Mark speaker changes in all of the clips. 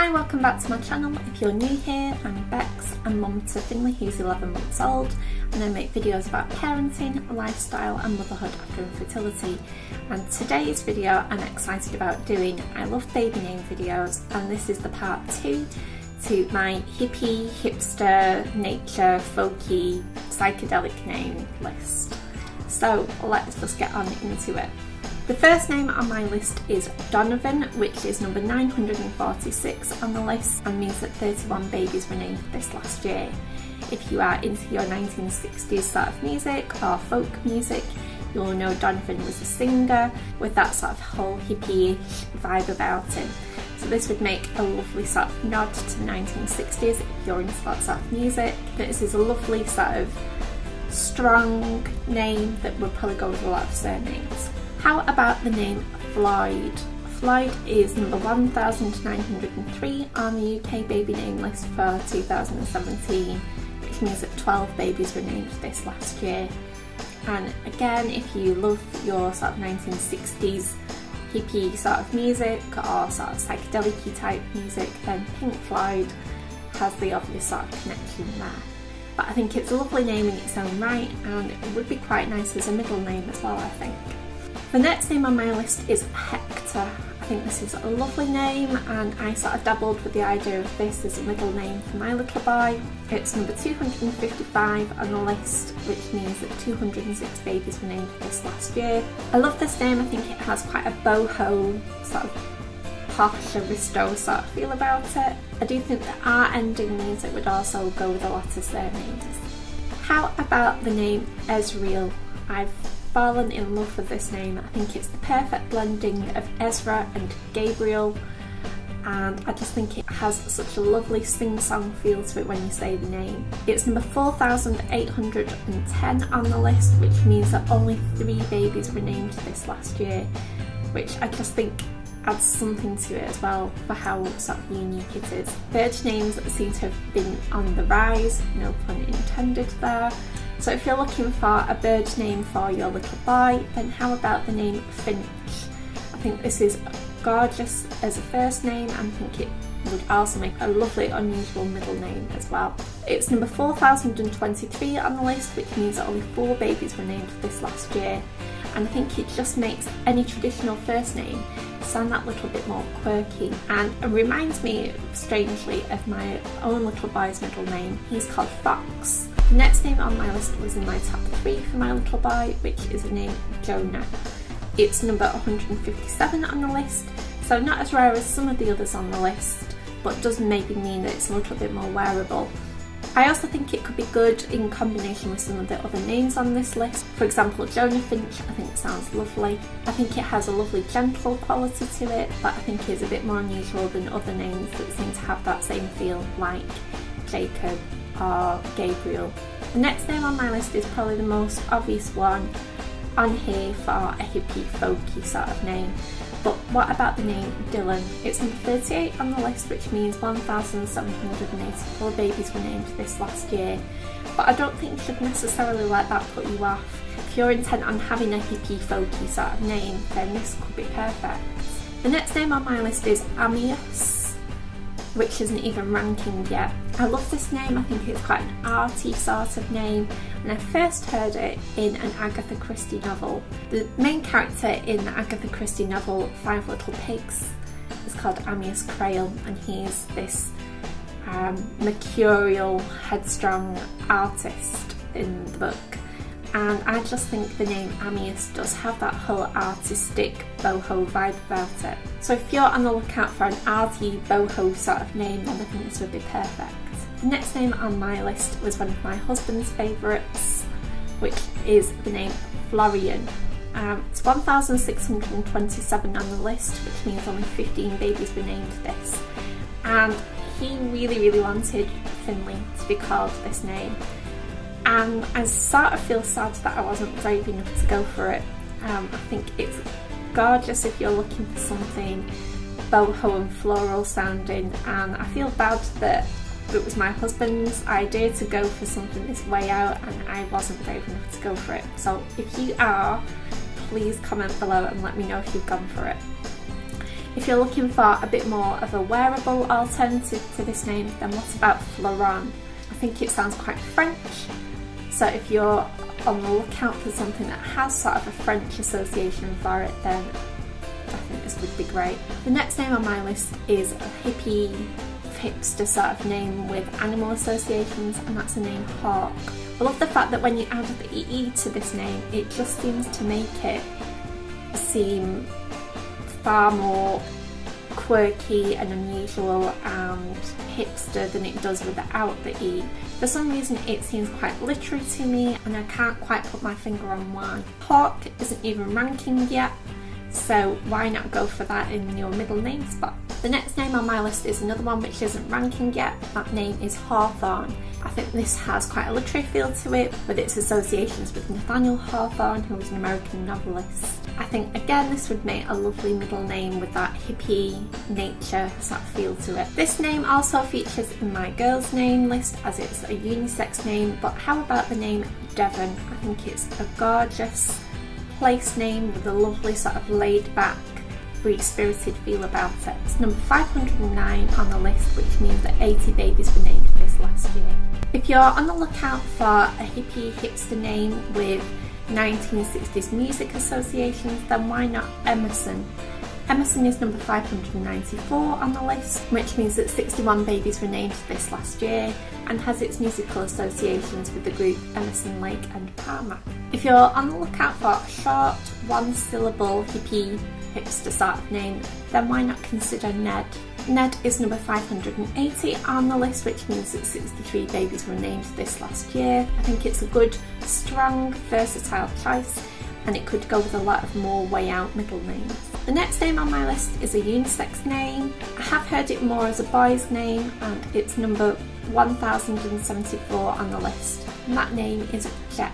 Speaker 1: Hi, welcome back to my channel. If you're new here, I'm Bex, I'm mum to Finley who's 11 months old, and I make videos about parenting, lifestyle and motherhood after infertility. And today's video I'm excited about doing. I love baby name videos, and this is the part 2 to my hippie, hipster, nature, folky, psychedelic name list. So let's just get on into it. The first name on my list is Donovan, which is number 946 on the list and means that 31 babies were named this last year. If you are into your 1960s sort of music or folk music, you'll know Donovan was a singer with that sort of whole hippie-ish vibe about him. So this would make a lovely sort of nod to the 1960s if you're into that sort of music. This is a lovely sort of strong name that would probably go with a lot of surnames. How about the name Floyd? Floyd is number 1903 on the UK baby name list for 2017, which means that 12 babies were named this last year. And again, if you love your sort of 1960s hippie sort of music or sort of psychedelic-y type music, then Pink Floyd has the obvious sort of connection there. But I think it's a lovely name in its own right, and it would be quite nice as a middle name as well, I think. The next name on my list is Hector. I think this is a lovely name, and I sort of dabbled with the idea of this as a middle name for my little boy. It's number 255 on the list, which means that 206 babies were named this last year. I love this name. I think it has quite a boho, sort of posh, aristo sort of feel about it. I do think the R ending means it would also go with a lot of surnames. How about the name Ezreal? I've fallen in love with this name. I think it's the perfect blending of Ezra and Gabriel, and I just think it has such a lovely sing-song feel to it when you say the name. It's number 4810 on the list, which means that only 3 babies were named this last year, which I just think adds something to it as well for how sort of unique it is. Bird names seem to have been on the rise, no pun intended there. So if you're looking for a bird name for your little boy, then how about the name Finch? I think this is gorgeous as a first name, and I think it would also make a lovely unusual middle name as well. It's number 4023 on the list, which means that only 4 babies were named this last year, and I think it just makes any traditional first name sound that little bit more quirky, and it reminds me strangely of my own little boy's middle name. He's called Fox. The next name on my list was in my top 3 for my little boy, which is the name Jonah. It's number 157 on the list, so not as rare as some of the others on the list, but does maybe mean that it's a little bit more wearable. I also think it could be good in combination with some of the other names on this list. For example, Jonah Finch, I think sounds lovely. I think it has a lovely gentle quality to it, but I think it's a bit more unusual than other names that seem to have that same feel, like Jacob or Gabriel. The next name on my list is probably the most obvious one on here for a hippie folky sort of name, but what about the name Dylan? It's number 38 on the list, which means 1784 babies were named this last year, but I don't think you should necessarily let that put you off. If you're intent on having a hippie folky sort of name, then this could be perfect. The next name on my list is Amius, which isn't even ranking yet. I love this name. I think it's quite an arty sort of name, and I first heard it in an Agatha Christie novel. The main character in the Agatha Christie novel 5 Little Pigs is called Amias Crail, and he's this mercurial, headstrong artist in the book. And I just think the name Amias does have that whole artistic boho vibe about it. So if you're on the lookout for an arty boho sort of name, then I think this would be perfect. The next name on my list was one of my husband's favourites, which is the name Florian. It's 1627 on the list, which means only 15 babies were named this. And he really wanted Finley to be called this name. And I sort of feel sad that I wasn't brave enough to go for it. I think it's gorgeous if you're looking for something boho and floral sounding, and I feel bad that it was my husband's idea to go for something this way out and I wasn't brave enough to go for it. So if you are, please comment below and let me know if you've gone for it. If you're looking for a bit more of a wearable alternative to this name, then what about Florent? I think it sounds quite French, so if you're on the lookout for something that has sort of a French association for it, then I think this would be great. The next name on my list is a hippie, hipster sort of name with animal associations, and that's the name Hawk. I love the fact that when you add the EE to this name, it just seems to make it seem far more quirky and unusual and hipster than it does without the E. For some reason it seems quite literary to me, and I can't quite put my finger on why. Hawk isn't even ranking yet, so why not go for that in your middle name spot? The next name on my list is another one which isn't ranking yet. That name is Hawthorne. I think this has quite a literary feel to it, with its associations with Nathaniel Hawthorne, who was an American novelist. I think again this would make a lovely middle name with that hippie nature sort of feel to it. This name also features in my girls name list as it's a unisex name, but how about the name Devon? I think it's a gorgeous place name with a lovely sort of laid back, free-spirited feel about it. It's number 509 on the list, which means that 80 babies were named this last year. If you're on the lookout for a hippie hipster name with 1960s music associations, then why not Emerson? Emerson is number 594 on the list, which means that 61 babies were named this last year and has its musical associations with the group Emerson, Lake and Palmer. If you're on the lookout for a short, one-syllable hippie hipster sort of name, then why not consider Ned? Ned is number 580 on the list, which means that 63 babies were named this last year. I think it's a good, strong, versatile choice, and it could go with a lot of more way out middle names. The next name on my list is a unisex name. I have heard it more as a boy's name, and it's number 1074 on the list, and that name is Jet.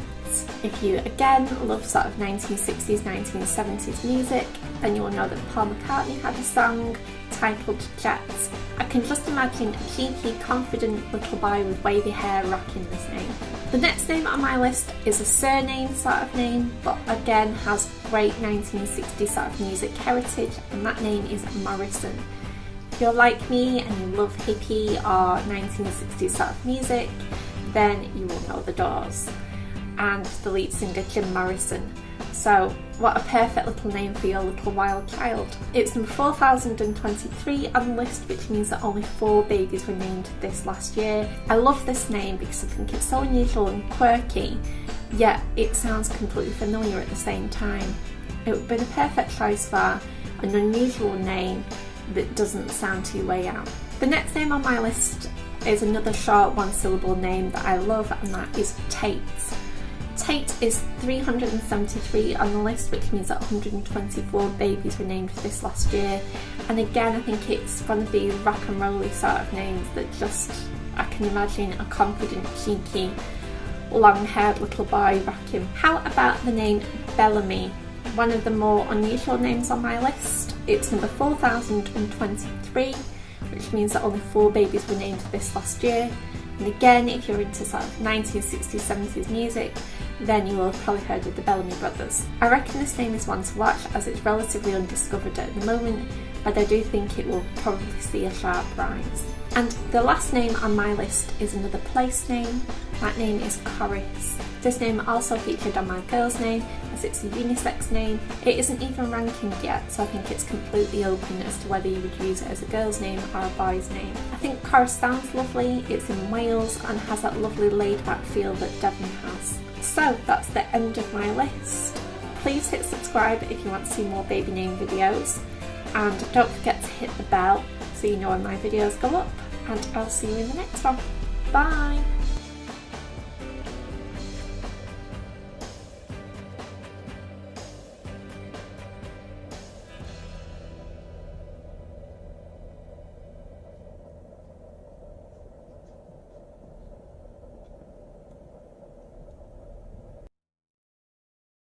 Speaker 1: If you again love sort of 1960s, 1970s music, then you will know that Paul McCartney had a song titled Jets. I can just imagine a cheeky, confident little boy with wavy hair rocking this name. The next name on my list is a surname sort of name, but again has great 1960s sort of music heritage, and that name is Morrison. If you're like me and you love hippie or 1960s sort of music, then you will know the Doors and the lead singer Jim Morrison. So what a perfect little name for your little wild child. It's number 4023 on the list, which means that only 4 babies were named this last year. I love this name because I think it's so unusual and quirky, yet it sounds completely familiar at the same time. It would be the perfect choice for an unusual name that doesn't sound too way out. The next name on my list is another short one-syllable name that I love, and that is Tate. Tate is 373 on the list, which means that 124 babies were named this last year. And again, I think it's one of these rock and rolly sort of names that just, I can imagine a confident, cheeky, long-haired little boy rocking. How about the name Bellamy? One of the more unusual names on my list. It's number 4023, which means that only 4 babies were named this last year. And again, if you're into sort of 1960s, 70s music, then you will have probably heard of the Bellamy brothers. I reckon this name is one to watch as it's relatively undiscovered at the moment, but I do think it will probably see a sharp rise. And the last name on my list is another place name. That name is Enquiries. This name also featured on my girl's name as it's a unisex name. It isn't even ranking yet, so I think it's completely open as to whether you would use it as a girl's name or a boy's name. I think Enquiries sounds lovely, it's in Wales and has that lovely laid back feel that Devon has. So that's the end of my list. Please hit subscribe if you want to see more baby name videos, and don't forget to hit the bell so you know when my videos go up, and I'll see you in the next one. Bye!